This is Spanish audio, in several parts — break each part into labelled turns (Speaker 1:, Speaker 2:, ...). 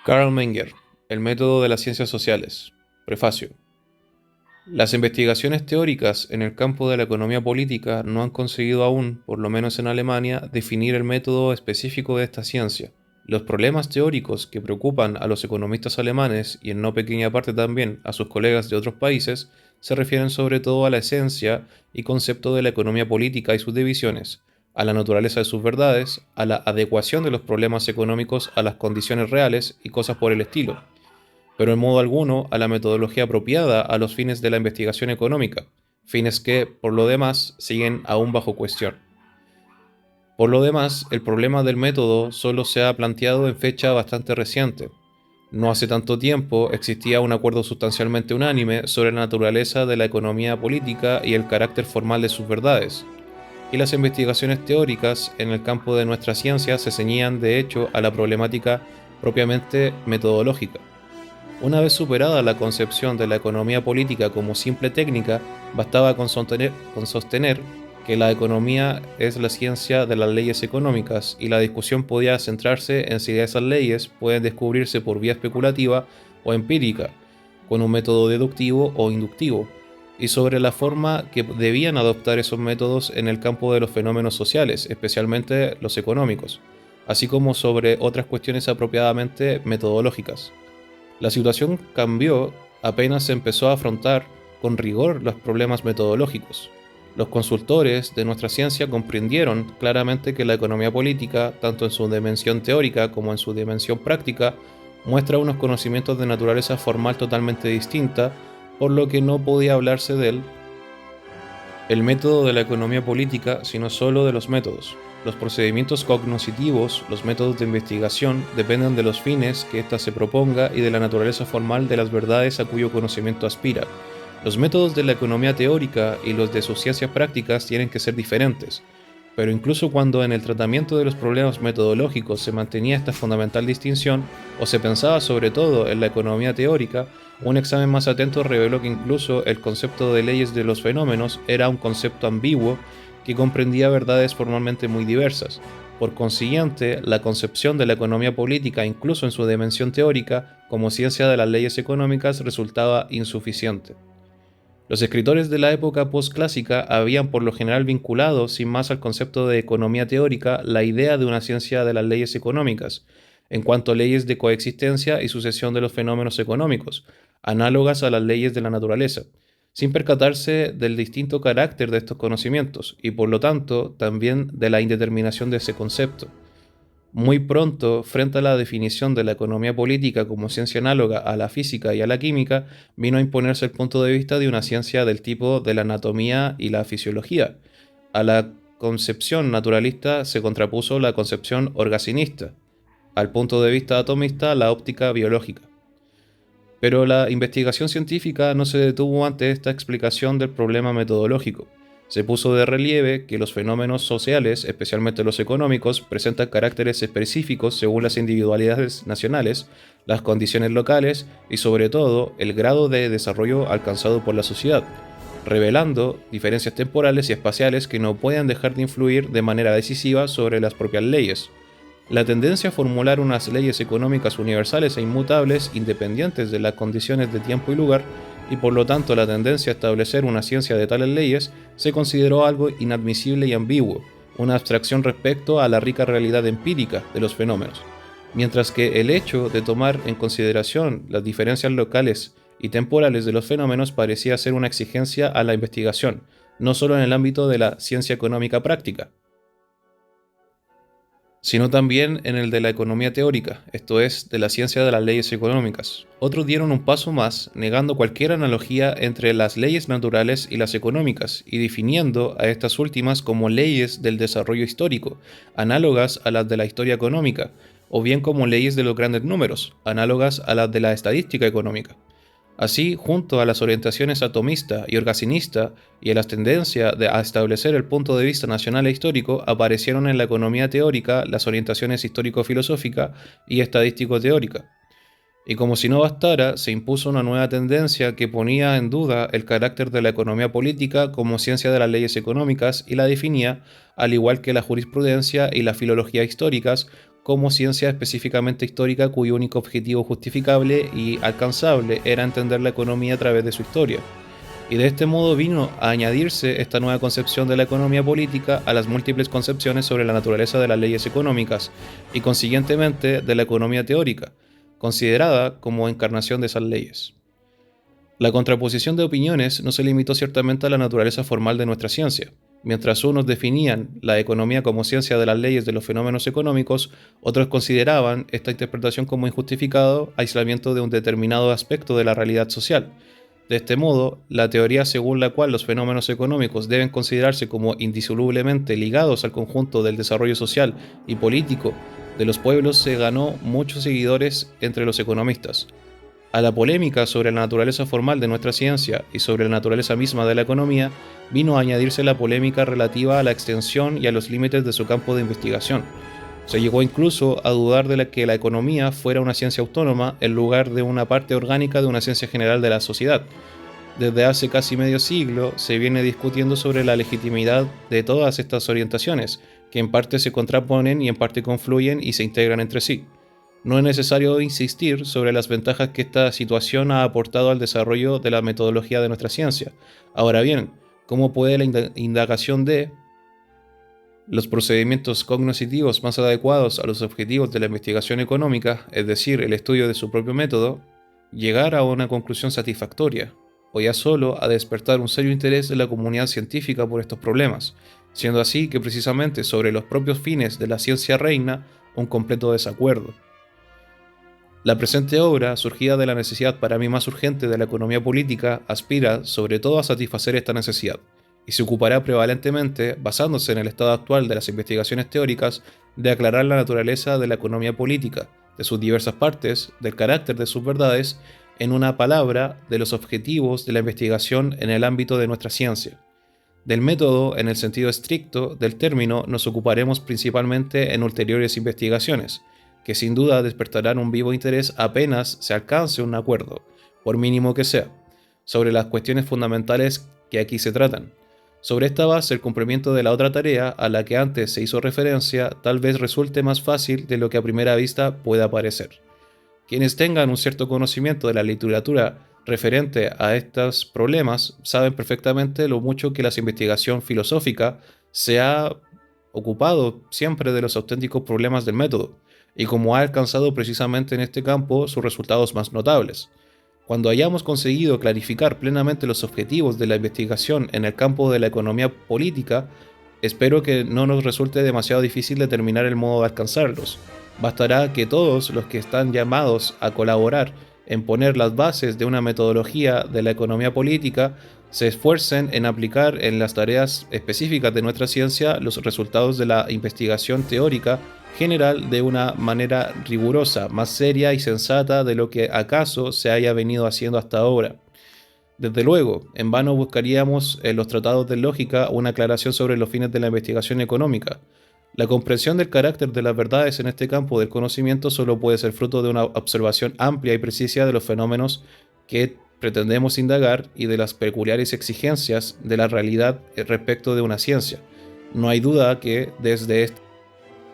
Speaker 1: Carl Menger, El método de las ciencias sociales. Prefacio. Las investigaciones teóricas en el campo de la economía política no han conseguido aún, por lo menos en Alemania, definir el método específico de esta ciencia. Los problemas teóricos que preocupan a los economistas alemanes y en no pequeña parte también a sus colegas de otros países se refieren sobre todo a la esencia y concepto de la economía política y sus divisiones, a la naturaleza de sus verdades, a la adecuación de los problemas económicos a las condiciones reales y cosas por el estilo, pero en modo alguno a la metodología apropiada a los fines de la investigación económica, fines que, por lo demás, siguen aún bajo cuestión. Por lo demás, el problema del método solo se ha planteado en fecha bastante reciente. No hace tanto tiempo existía un acuerdo sustancialmente unánime sobre la naturaleza de la economía política y el carácter formal de sus verdades, y las investigaciones teóricas en el campo de nuestra ciencia se ceñían de hecho a la problemática propiamente metodológica. Una vez superada la concepción de la economía política como simple técnica, bastaba con sostener que la economía es la ciencia de las leyes económicas y la discusión podía centrarse en si esas leyes pueden descubrirse por vía especulativa o empírica, con un método deductivo o inductivo, y sobre la forma que debían adoptar esos métodos en el campo de los fenómenos sociales, especialmente los económicos, así como sobre otras cuestiones apropiadamente metodológicas. La situación cambió apenas se empezó a afrontar con rigor los problemas metodológicos. Los consultores de nuestra ciencia comprendieron claramente que la economía política, tanto en su dimensión teórica como en su dimensión práctica, muestra unos conocimientos de naturaleza formal totalmente distinta, por lo que no podía hablarse del el método de la economía política, sino solo de los métodos. Los procedimientos cognoscitivos, los métodos de investigación, dependen de los fines que ésta se proponga y de la naturaleza formal de las verdades a cuyo conocimiento aspira. Los métodos de la economía teórica y los de sus ciencias prácticas tienen que ser diferentes, pero incluso cuando en el tratamiento de los problemas metodológicos se mantenía esta fundamental distinción, o se pensaba sobre todo en la economía teórica, un examen más atento reveló que incluso el concepto de leyes de los fenómenos era un concepto ambiguo que comprendía verdades formalmente muy diversas. Por consiguiente, la concepción de la economía política, incluso en su dimensión teórica, como ciencia de las leyes económicas, resultaba insuficiente. Los escritores de la época postclásica habían por lo general vinculado, sin más al concepto de economía teórica, la idea de una ciencia de las leyes económicas, en cuanto a leyes de coexistencia y sucesión de los fenómenos económicos, análogas a las leyes de la naturaleza, sin percatarse del distinto carácter de estos conocimientos, y por lo tanto también de la indeterminación de ese concepto. Muy pronto, frente a la definición de la economía política como ciencia análoga a la física y a la química, vino a imponerse el punto de vista de una ciencia del tipo de la anatomía y la fisiología. A la concepción naturalista se contrapuso la concepción orgacinista, al punto de vista atomista la óptica biológica. Pero la investigación científica no se detuvo ante esta explicación del problema metodológico. Se puso de relieve que los fenómenos sociales, especialmente los económicos, presentan caracteres específicos según las individualidades nacionales, las condiciones locales y sobre todo el grado de desarrollo alcanzado por la sociedad, revelando diferencias temporales y espaciales que no pueden dejar de influir de manera decisiva sobre las propias leyes. La tendencia a formular unas leyes económicas universales e inmutables independientes de las condiciones de tiempo y lugar, y por lo tanto la tendencia a establecer una ciencia de tales leyes, se consideró algo inadmisible y ambiguo, una abstracción respecto a la rica realidad empírica de los fenómenos, mientras que el hecho de tomar en consideración las diferencias locales y temporales de los fenómenos parecía ser una exigencia a la investigación, no solo en el ámbito de la ciencia económica práctica, sino también en el de la economía teórica, esto es, de la ciencia de las leyes económicas. Otros dieron un paso más, negando cualquier analogía entre las leyes naturales y las económicas, y definiendo a estas últimas como leyes del desarrollo histórico, análogas a las de la historia económica, o bien como leyes de los grandes números, análogas a las de la estadística económica. Así, junto a las orientaciones atomista y orgacinista y a las tendencias a establecer el punto de vista nacional e histórico, aparecieron en la economía teórica las orientaciones histórico-filosófica y estadístico-teórica. Y como si no bastara, se impuso una nueva tendencia que ponía en duda el carácter de la economía política como ciencia de las leyes económicas y la definía, al igual que la jurisprudencia y la filología históricas, como ciencia específicamente histórica cuyo único objetivo justificable y alcanzable era entender la economía a través de su historia. Y de este modo vino a añadirse esta nueva concepción de la economía política a las múltiples concepciones sobre la naturaleza de las leyes económicas y consiguientemente de la economía teórica, considerada como encarnación de esas leyes. La contraposición de opiniones no se limitó ciertamente a la naturaleza formal de nuestra ciencia. Mientras unos definían la economía como ciencia de las leyes de los fenómenos económicos, otros consideraban esta interpretación como injustificado aislamiento de un determinado aspecto de la realidad social. De este modo, la teoría según la cual los fenómenos económicos deben considerarse como indisolublemente ligados al conjunto del desarrollo social y político de los pueblos se ganó muchos seguidores entre los economistas. A la polémica sobre la naturaleza formal de nuestra ciencia y sobre la naturaleza misma de la economía, vino a añadirse la polémica relativa a la extensión y a los límites de su campo de investigación. Se llegó incluso a dudar de que la economía fuera una ciencia autónoma en lugar de una parte orgánica de una ciencia general de la sociedad. Desde hace casi medio siglo se viene discutiendo sobre la legitimidad de todas estas orientaciones, que en parte se contraponen y en parte confluyen y se integran entre sí. No es necesario insistir sobre las ventajas que esta situación ha aportado al desarrollo de la metodología de nuestra ciencia. Ahora bien, ¿cómo puede la indagación de los procedimientos cognoscitivos más adecuados a los objetivos de la investigación económica, es decir, el estudio de su propio método, llegar a una conclusión satisfactoria, o ya solo a despertar un serio interés de la comunidad científica por estos problemas, siendo así que precisamente sobre los propios fines de la ciencia reina un completo desacuerdo? La presente obra, surgida de la necesidad para mí más urgente de la economía política, aspira sobre todo a satisfacer esta necesidad, y se ocupará prevalentemente, basándose en el estado actual de las investigaciones teóricas, de aclarar la naturaleza de la economía política, de sus diversas partes, del carácter de sus verdades, en una palabra, de los objetivos de la investigación en el ámbito de nuestra ciencia. Del método, en el sentido estricto del término, nos ocuparemos principalmente en ulteriores investigaciones, que sin duda despertarán un vivo interés apenas se alcance un acuerdo, por mínimo que sea, sobre las cuestiones fundamentales que aquí se tratan. Sobre esta base, el cumplimiento de la otra tarea a la que antes se hizo referencia tal vez resulte más fácil de lo que a primera vista pueda parecer. Quienes tengan un cierto conocimiento de la literatura referente a estos problemas saben perfectamente lo mucho que la investigación filosófica se ha ocupado siempre de los auténticos problemas del método, y cómo ha alcanzado precisamente en este campo sus resultados más notables. Cuando hayamos conseguido clarificar plenamente los objetivos de la investigación en el campo de la economía política, espero que no nos resulte demasiado difícil determinar el modo de alcanzarlos. Bastará que todos los que están llamados a colaborar en poner las bases de una metodología de la economía política se esfuercen en aplicar en las tareas específicas de nuestra ciencia los resultados de la investigación teórica general de una manera rigurosa, más seria y sensata de lo que acaso se haya venido haciendo hasta ahora. Desde luego, en vano buscaríamos en los tratados de lógica una aclaración sobre los fines de la investigación económica. La comprensión del carácter de las verdades en este campo del conocimiento solo puede ser fruto de una observación amplia y precisa de los fenómenos que pretendemos indagar y de las peculiares exigencias de la realidad respecto de una ciencia. No hay duda que, desde este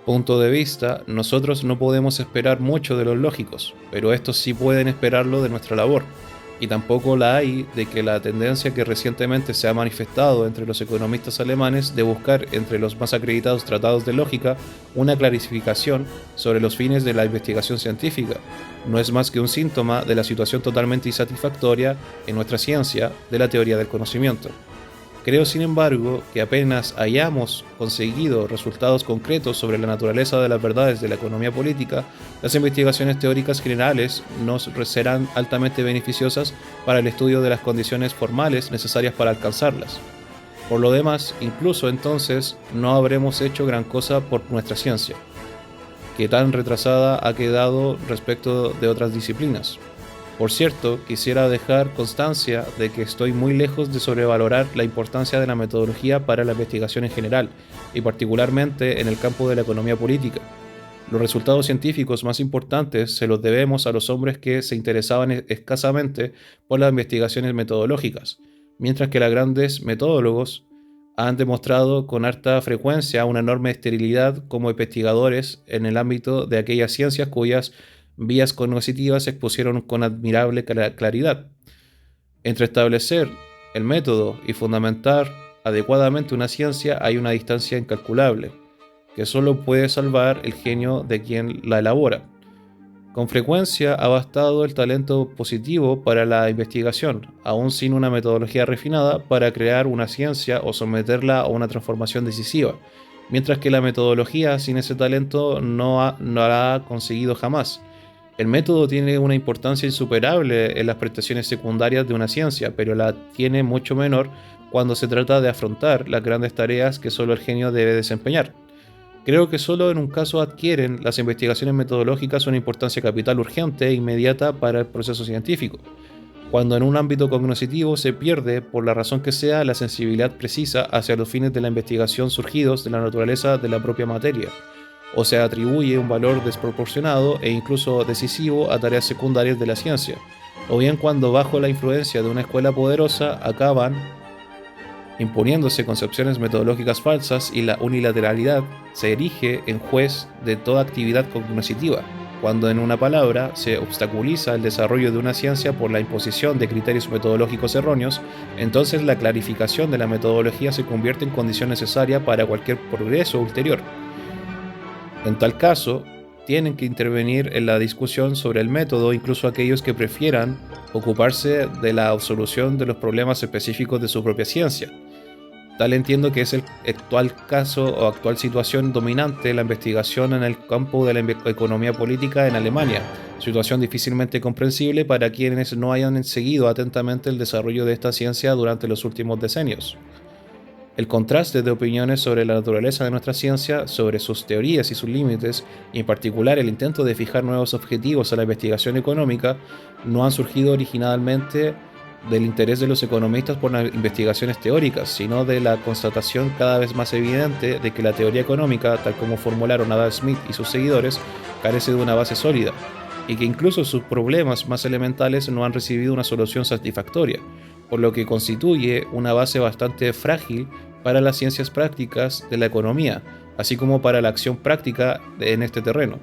Speaker 1: punto de vista, nosotros no podemos esperar mucho de los lógicos, pero estos sí pueden esperarlo de nuestra labor. Y tampoco la hay de que la tendencia que recientemente se ha manifestado entre los economistas alemanes de buscar entre los más acreditados tratados de lógica una clarificación sobre los fines de la investigación científica no es más que un síntoma de la situación totalmente insatisfactoria en nuestra ciencia de la teoría del conocimiento. Creo, sin embargo, que apenas hayamos conseguido resultados concretos sobre la naturaleza de las verdades de la economía política, las investigaciones teóricas generales nos serán altamente beneficiosas para el estudio de las condiciones formales necesarias para alcanzarlas. Por lo demás, incluso entonces, no habremos hecho gran cosa por nuestra ciencia, que tan retrasada ha quedado respecto de otras disciplinas. Por cierto, quisiera dejar constancia de que estoy muy lejos de sobrevalorar la importancia de la metodología para la investigación en general, y particularmente en el campo de la economía política. Los resultados científicos más importantes se los debemos a los hombres que se interesaban escasamente por las investigaciones metodológicas, mientras que los grandes metodólogos han demostrado con harta frecuencia una enorme esterilidad como investigadores en el ámbito de aquellas ciencias cuyas vías cognitivas se expusieron con admirable claridad. Entre establecer el método y fundamentar adecuadamente una ciencia hay una distancia incalculable, que solo puede salvar el genio de quien la elabora. Con frecuencia ha bastado el talento positivo para la investigación, aún sin una metodología refinada, para crear una ciencia o someterla a una transformación decisiva, mientras que la metodología sin ese talento no la ha conseguido jamás. El método tiene una importancia insuperable en las prestaciones secundarias de una ciencia, pero la tiene mucho menor cuando se trata de afrontar las grandes tareas que solo el genio debe desempeñar. Creo que solo en un caso adquieren las investigaciones metodológicas una importancia capital urgente e inmediata para el proceso científico, cuando en un ámbito cognoscitivo se pierde, por la razón que sea, la sensibilidad precisa hacia los fines de la investigación surgidos de la naturaleza de la propia materia, o se atribuye un valor desproporcionado e incluso decisivo a tareas secundarias de la ciencia, o bien cuando bajo la influencia de una escuela poderosa acaban imponiéndose concepciones metodológicas falsas y la unilateralidad se erige en juez de toda actividad cognitiva, cuando en una palabra se obstaculiza el desarrollo de una ciencia por la imposición de criterios metodológicos erróneos, entonces la clarificación de la metodología se convierte en condición necesaria para cualquier progreso ulterior. En tal caso, tienen que intervenir en la discusión sobre el método incluso aquellos que prefieran ocuparse de la solución de los problemas específicos de su propia ciencia. Tal entiendo que es el actual caso o actual situación dominante de la investigación en el campo de la economía política en Alemania, situación difícilmente comprensible para quienes no hayan seguido atentamente el desarrollo de esta ciencia durante los últimos decenios. El contraste de opiniones sobre la naturaleza de nuestra ciencia, sobre sus teorías y sus límites, y en particular el intento de fijar nuevos objetivos a la investigación económica, no han surgido originalmente del interés de los economistas por las investigaciones teóricas, sino de la constatación cada vez más evidente de que la teoría económica, tal como formularon Adam Smith y sus seguidores, carece de una base sólida, y que incluso sus problemas más elementales no han recibido una solución satisfactoria, por lo que constituye una base bastante frágil para las ciencias prácticas de la economía, así como para la acción práctica en este terreno.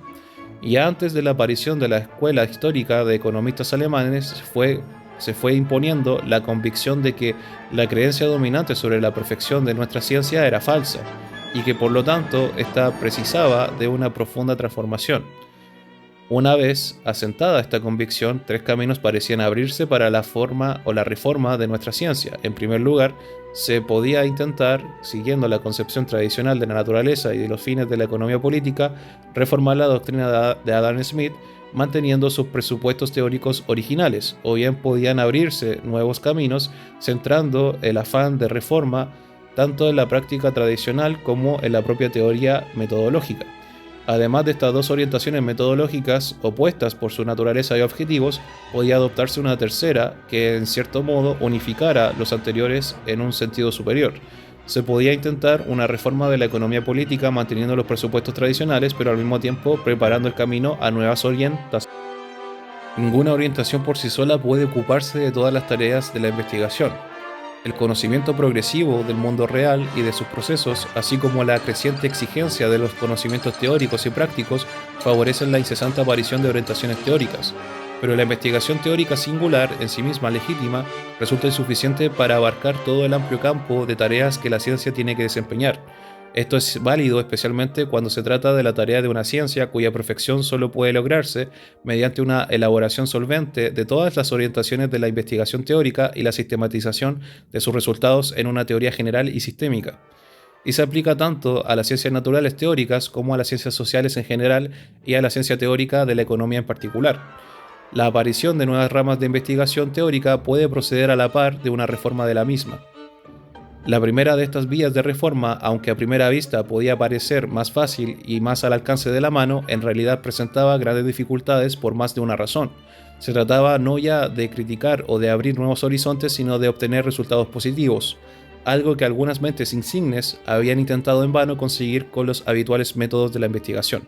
Speaker 1: Y antes de la aparición de la escuela histórica de economistas alemanes, se fue imponiendo la convicción de que la creencia dominante sobre la perfección de nuestra ciencia era falsa, y que por lo tanto ésta precisaba de una profunda transformación. Una vez asentada esta convicción, tres caminos parecían abrirse para la forma o la reforma de nuestra ciencia. En primer lugar, se podía intentar, siguiendo la concepción tradicional de la naturaleza y de los fines de la economía política, reformar la doctrina de Adam Smith, manteniendo sus presupuestos teóricos originales, o bien podían abrirse nuevos caminos, centrando el afán de reforma tanto en la práctica tradicional como en la propia teoría metodológica. Además de estas dos orientaciones metodológicas opuestas por su naturaleza y objetivos, podía adoptarse una tercera que, en cierto modo, unificara los anteriores en un sentido superior. Se podía intentar una reforma de la economía política manteniendo los presupuestos tradicionales, pero al mismo tiempo preparando el camino a nuevas orientaciones. Ninguna orientación por sí sola puede ocuparse de todas las tareas de la investigación. El conocimiento progresivo del mundo real y de sus procesos, así como la creciente exigencia de los conocimientos teóricos y prácticos, favorecen la incesante aparición de orientaciones teóricas. Pero la investigación teórica singular, en sí misma legítima, resulta insuficiente para abarcar todo el amplio campo de tareas que la ciencia tiene que desempeñar. Esto es válido especialmente cuando se trata de la tarea de una ciencia cuya perfección solo puede lograrse mediante una elaboración solvente de todas las orientaciones de la investigación teórica y la sistematización de sus resultados en una teoría general y sistémica. Y se aplica tanto a las ciencias naturales teóricas como a las ciencias sociales en general y a la ciencia teórica de la economía en particular. La aparición de nuevas ramas de investigación teórica puede proceder a la par de una reforma de la misma. La primera de estas vías de reforma, aunque a primera vista podía parecer más fácil y más al alcance de la mano, en realidad presentaba grandes dificultades por más de una razón. Se trataba no ya de criticar o de abrir nuevos horizontes, sino de obtener resultados positivos, algo que algunas mentes insignes habían intentado en vano conseguir con los habituales métodos de la investigación.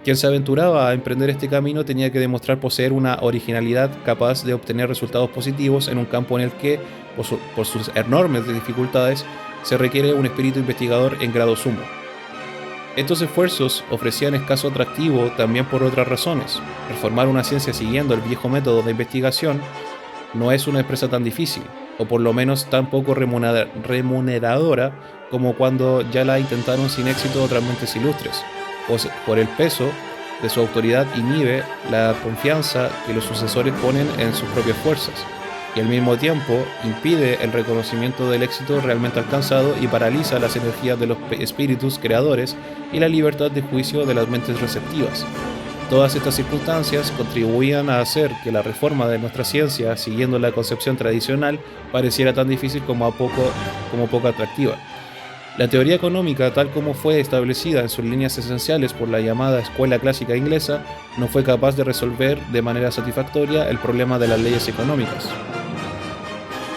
Speaker 1: Quien se aventuraba a emprender este camino tenía que demostrar poseer una originalidad capaz de obtener resultados positivos en un campo en el que, por sus enormes dificultades, se requiere un espíritu investigador en grado sumo. Estos esfuerzos ofrecían escaso atractivo también por otras razones. Reformar una ciencia siguiendo el viejo método de investigación no es una empresa tan difícil, o por lo menos tan poco remuneradora como cuando ya la intentaron sin éxito otras mentes ilustres, pues por el peso de su autoridad inhibe la confianza que los sucesores ponen en sus propias fuerzas, y al mismo tiempo impide el reconocimiento del éxito realmente alcanzado y paraliza las energías de los espíritus creadores y la libertad de juicio de las mentes receptivas. Todas estas circunstancias contribuían a hacer que la reforma de nuestra ciencia, siguiendo la concepción tradicional, pareciera tan difícil como poco atractiva. La teoría económica, tal como fue establecida en sus líneas esenciales por la llamada Escuela Clásica Inglesa, no fue capaz de resolver de manera satisfactoria el problema de las leyes económicas.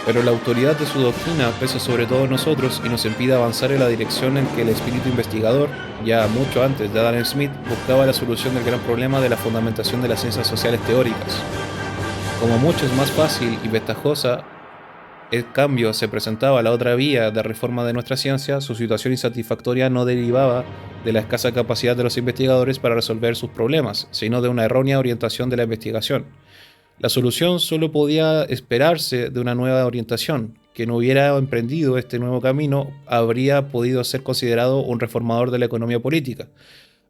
Speaker 1: Pero la autoridad de su doctrina pesa sobre todos nosotros y nos impide avanzar en la dirección en que el espíritu investigador, ya mucho antes de Adam Smith, buscaba la solución del gran problema de la fundamentación de las ciencias sociales teóricas. Como mucho es más fácil y ventajosa, en cambio se presentaba la otra vía de reforma de nuestra ciencia, su situación insatisfactoria no derivaba de la escasa capacidad de los investigadores para resolver sus problemas, sino de una errónea orientación de la investigación. La solución solo podía esperarse de una nueva orientación. Quien hubiera emprendido este nuevo camino habría podido ser considerado un reformador de la economía política,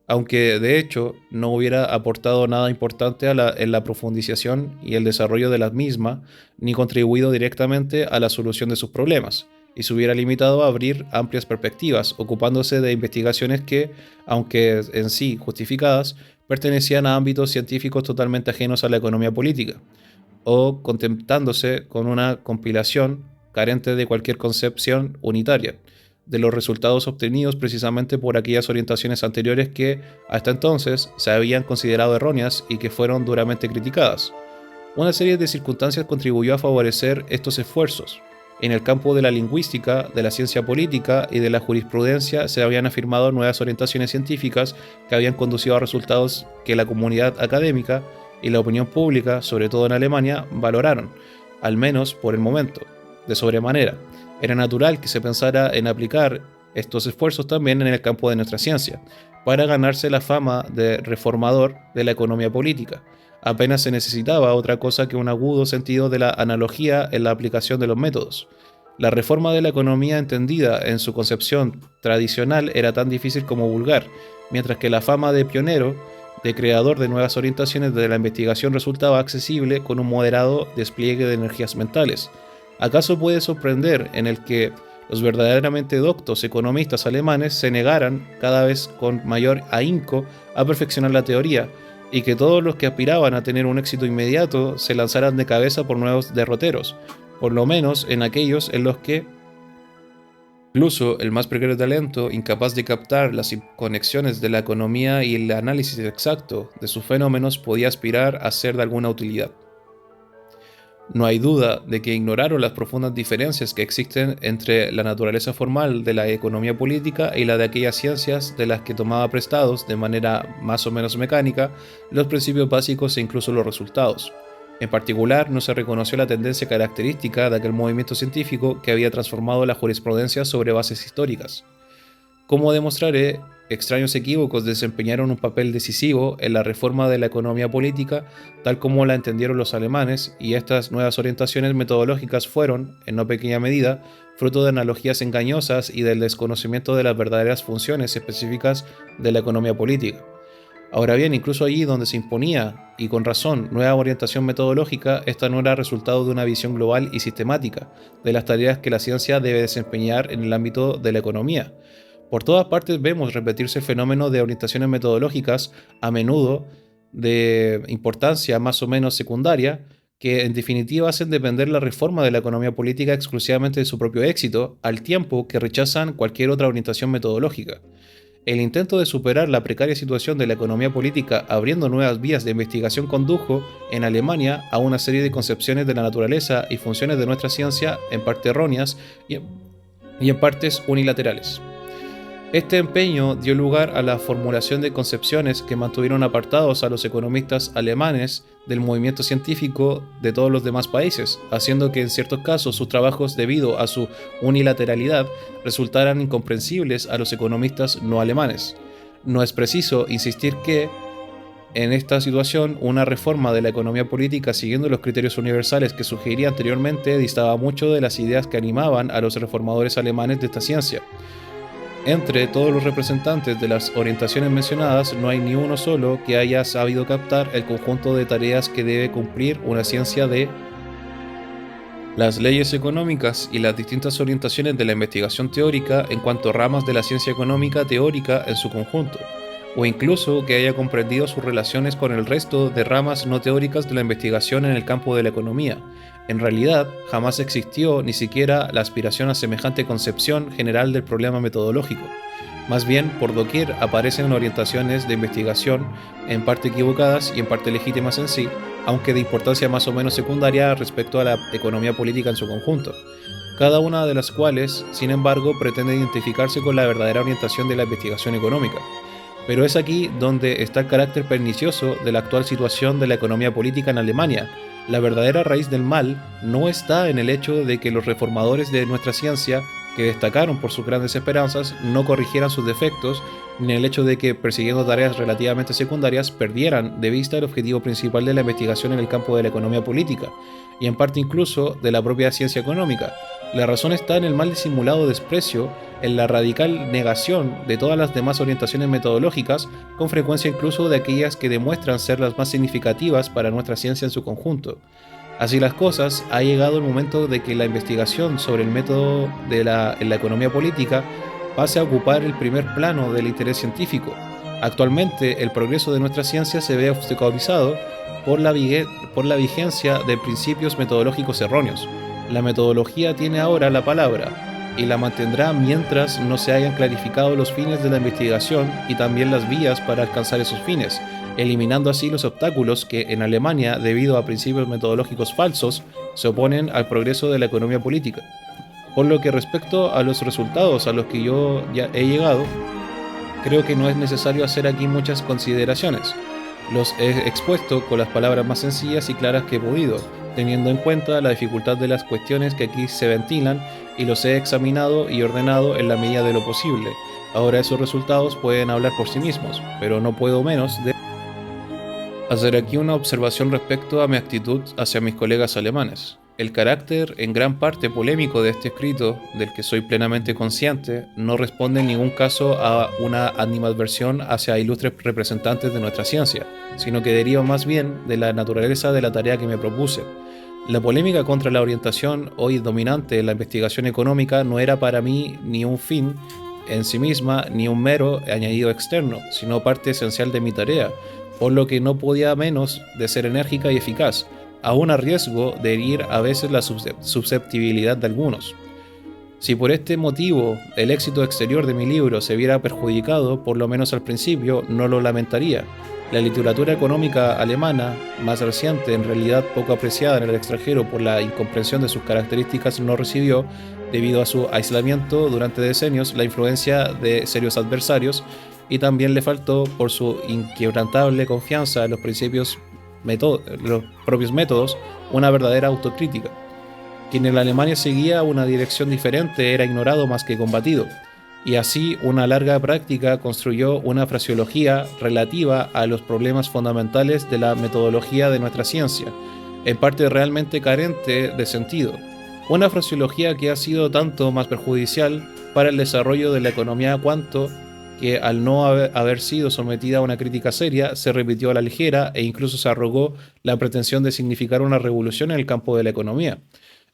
Speaker 1: aunque de hecho no hubiera aportado nada importante en la profundización y el desarrollo de la misma, ni contribuido directamente a la solución de sus problemas, y se hubiera limitado a abrir amplias perspectivas, ocupándose de investigaciones que, aunque en sí justificadas, pertenecían a ámbitos científicos totalmente ajenos a la economía política, o contentándose con una compilación carente de cualquier concepción unitaria de los resultados obtenidos precisamente por aquellas orientaciones anteriores que, hasta entonces, se habían considerado erróneas y que fueron duramente criticadas. Una serie de circunstancias contribuyó a favorecer estos esfuerzos. En el campo de la lingüística, de la ciencia política y de la jurisprudencia se habían afirmado nuevas orientaciones científicas que habían conducido a resultados que la comunidad académica y la opinión pública, sobre todo en Alemania, valoraron, al menos por el momento, de sobremanera. Era natural que se pensara en aplicar estos esfuerzos también en el campo de nuestra ciencia, para ganarse la fama de reformador de la economía política. Apenas se necesitaba otra cosa que un agudo sentido de la analogía en la aplicación de los métodos. La reforma de la economía entendida en su concepción tradicional era tan difícil como vulgar, mientras que la fama de pionero, de creador de nuevas orientaciones de la investigación resultaba accesible con un moderado despliegue de energías mentales. ¿Acaso puede sorprender en el que los verdaderamente doctos economistas alemanes se negaran cada vez con mayor ahínco a perfeccionar la teoría, y que todos los que aspiraban a tener un éxito inmediato se lanzaran de cabeza por nuevos derroteros, por lo menos en aquellos en los que incluso el más precario talento, incapaz de captar las conexiones de la economía y el análisis exacto de sus fenómenos, podía aspirar a ser de alguna utilidad? No hay duda de que ignoraron las profundas diferencias que existen entre la naturaleza formal de la economía política y la de aquellas ciencias de las que tomaba prestados, de manera más o menos mecánica, los principios básicos e incluso los resultados. En particular, no se reconoció la tendencia característica de aquel movimiento científico que había transformado la jurisprudencia sobre bases históricas. Como demostraré, extraños equívocos desempeñaron un papel decisivo en la reforma de la economía política, tal como la entendieron los alemanes, y estas nuevas orientaciones metodológicas fueron, en no pequeña medida, fruto de analogías engañosas y del desconocimiento de las verdaderas funciones específicas de la economía política. Ahora bien, incluso allí donde se imponía, y con razón, nueva orientación metodológica, esta no era resultado de una visión global y sistemática de las tareas que la ciencia debe desempeñar en el ámbito de la economía. Por todas partes vemos repetirse el fenómeno de orientaciones metodológicas, a menudo de importancia más o menos secundaria, que en definitiva hacen depender la reforma de la economía política exclusivamente de su propio éxito, al tiempo que rechazan cualquier otra orientación metodológica. El intento de superar la precaria situación de la economía política abriendo nuevas vías de investigación condujo, en Alemania, a una serie de concepciones de la naturaleza y funciones de nuestra ciencia, en parte erróneas y en partes unilaterales. Este empeño dio lugar a la formulación de concepciones que mantuvieron apartados a los economistas alemanes del movimiento científico de todos los demás países, haciendo que en ciertos casos sus trabajos, debido a su unilateralidad, resultaran incomprensibles a los economistas no alemanes. No es preciso insistir que, en esta situación, una reforma de la economía política siguiendo los criterios universales que sugerí anteriormente distaba mucho de las ideas que animaban a los reformadores alemanes de esta ciencia. Entre todos los representantes de las orientaciones mencionadas, no hay ni uno solo que haya sabido captar el conjunto de tareas que debe cumplir una ciencia de las leyes económicas y las distintas orientaciones de la investigación teórica en cuanto a ramas de la ciencia económica teórica en su conjunto, o incluso que haya comprendido sus relaciones con el resto de ramas no teóricas de la investigación en el campo de la economía. En realidad, jamás existió ni siquiera la aspiración a semejante concepción general del problema metodológico. Más bien, por doquier aparecen orientaciones de investigación, en parte equivocadas y en parte legítimas en sí, aunque de importancia más o menos secundaria respecto a la economía política en su conjunto, cada una de las cuales, sin embargo, pretende identificarse con la verdadera orientación de la investigación económica. Pero es aquí donde está el carácter pernicioso de la actual situación de la economía política en Alemania. La verdadera raíz del mal no está en el hecho de que los reformadores de nuestra ciencia, que destacaron por sus grandes esperanzas, no corrigieran sus defectos, ni en el hecho de que, persiguiendo tareas relativamente secundarias, perdieran de vista el objetivo principal de la investigación en el campo de la economía política, y en parte incluso de la propia ciencia económica. La razón está en el mal disimulado desprecio, en la radical negación de todas las demás orientaciones metodológicas, con frecuencia incluso de aquellas que demuestran ser las más significativas para nuestra ciencia en su conjunto. Así las cosas, ha llegado el momento de que la investigación sobre el método en la economía política pase a ocupar el primer plano del interés científico. Actualmente, el progreso de nuestra ciencia se ve obstaculizado por la vigencia de principios metodológicos erróneos. La metodología tiene ahora la palabra y la mantendrá mientras no se hayan clarificado los fines de la investigación y también las vías para alcanzar esos fines, eliminando así los obstáculos que en Alemania, debido a principios metodológicos falsos, se oponen al progreso de la economía política. Por lo que respecto a los resultados a los que yo ya he llegado, creo que no es necesario hacer aquí muchas consideraciones. Los he expuesto con las palabras más sencillas y claras que he podido, teniendo en cuenta la dificultad de las cuestiones que aquí se ventilan, y los he examinado y ordenado en la medida de lo posible. Ahora esos resultados pueden hablar por sí mismos, pero no puedo menos de hacer aquí una observación respecto a mi actitud hacia mis colegas alemanes. El carácter en gran parte polémico de este escrito, del que soy plenamente consciente, no responde en ningún caso a una animadversión hacia ilustres representantes de nuestra ciencia, sino que deriva más bien de la naturaleza de la tarea que me propuse. La polémica contra la orientación hoy dominante en la investigación económica no era para mí ni un fin en sí misma ni un mero añadido externo, sino parte esencial de mi tarea, por lo que no podía menos de ser enérgica y eficaz, aún a riesgo de herir a veces la susceptibilidad de algunos. Si por este motivo el éxito exterior de mi libro se viera perjudicado, por lo menos al principio, no lo lamentaría. La literatura económica alemana, más reciente, en realidad poco apreciada en el extranjero por la incomprensión de sus características, no recibió, debido a su aislamiento durante decenios, la influencia de serios adversarios, y también le faltó, por su inquebrantable confianza en los propios métodos, una verdadera autocrítica. Quien en la Alemania seguía una dirección diferente era ignorado más que combatido, y así una larga práctica construyó una fraseología relativa a los problemas fundamentales de la metodología de nuestra ciencia, en parte realmente carente de sentido. Una fraseología que ha sido tanto más perjudicial para el desarrollo de la economía cuanto que, al no haber sido sometida a una crítica seria, se repitió a la ligera e incluso se arrogó la pretensión de significar una revolución en el campo de la economía.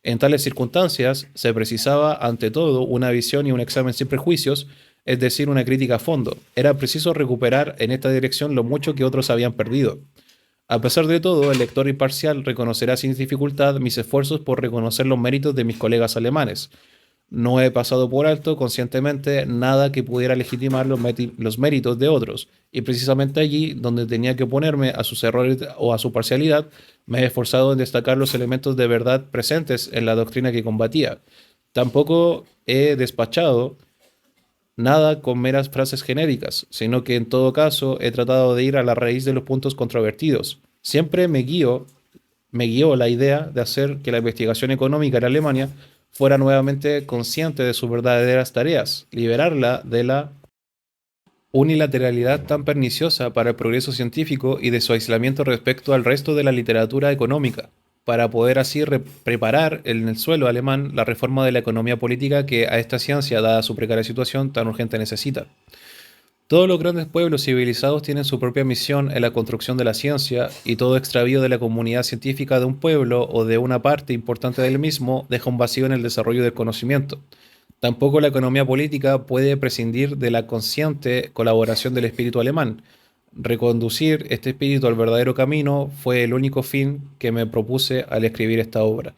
Speaker 1: En tales circunstancias, se precisaba ante todo una visión y un examen sin prejuicios, es decir, una crítica a fondo. Era preciso recuperar en esta dirección lo mucho que otros habían perdido. A pesar de todo, el lector imparcial reconocerá sin dificultad mis esfuerzos por reconocer los méritos de mis colegas alemanes. No he pasado por alto conscientemente nada que pudiera legitimar los méritos de otros, y precisamente allí, donde tenía que oponerme a sus errores o a su parcialidad, me he esforzado en destacar los elementos de verdad presentes en la doctrina que combatía. Tampoco he despachado Nada con meras frases genéricas, sino que en todo caso he tratado de ir a la raíz de los puntos controvertidos. Siempre me guió la idea de hacer que la investigación económica en Alemania fuera nuevamente consciente de sus verdaderas tareas, liberarla de la unilateralidad tan perniciosa para el progreso científico y de su aislamiento respecto al resto de la literatura económica, para poder así preparar en el suelo alemán la reforma de la economía política que a esta ciencia, dada su precaria situación, tan urgente necesita. Todos los grandes pueblos civilizados tienen su propia misión en la construcción de la ciencia, y todo extravío de la comunidad científica de un pueblo o de una parte importante del mismo deja un vacío en el desarrollo del conocimiento. Tampoco la economía política puede prescindir de la consciente colaboración del espíritu alemán. Reconducir este espíritu al verdadero camino fue el único fin que me propuse al escribir esta obra.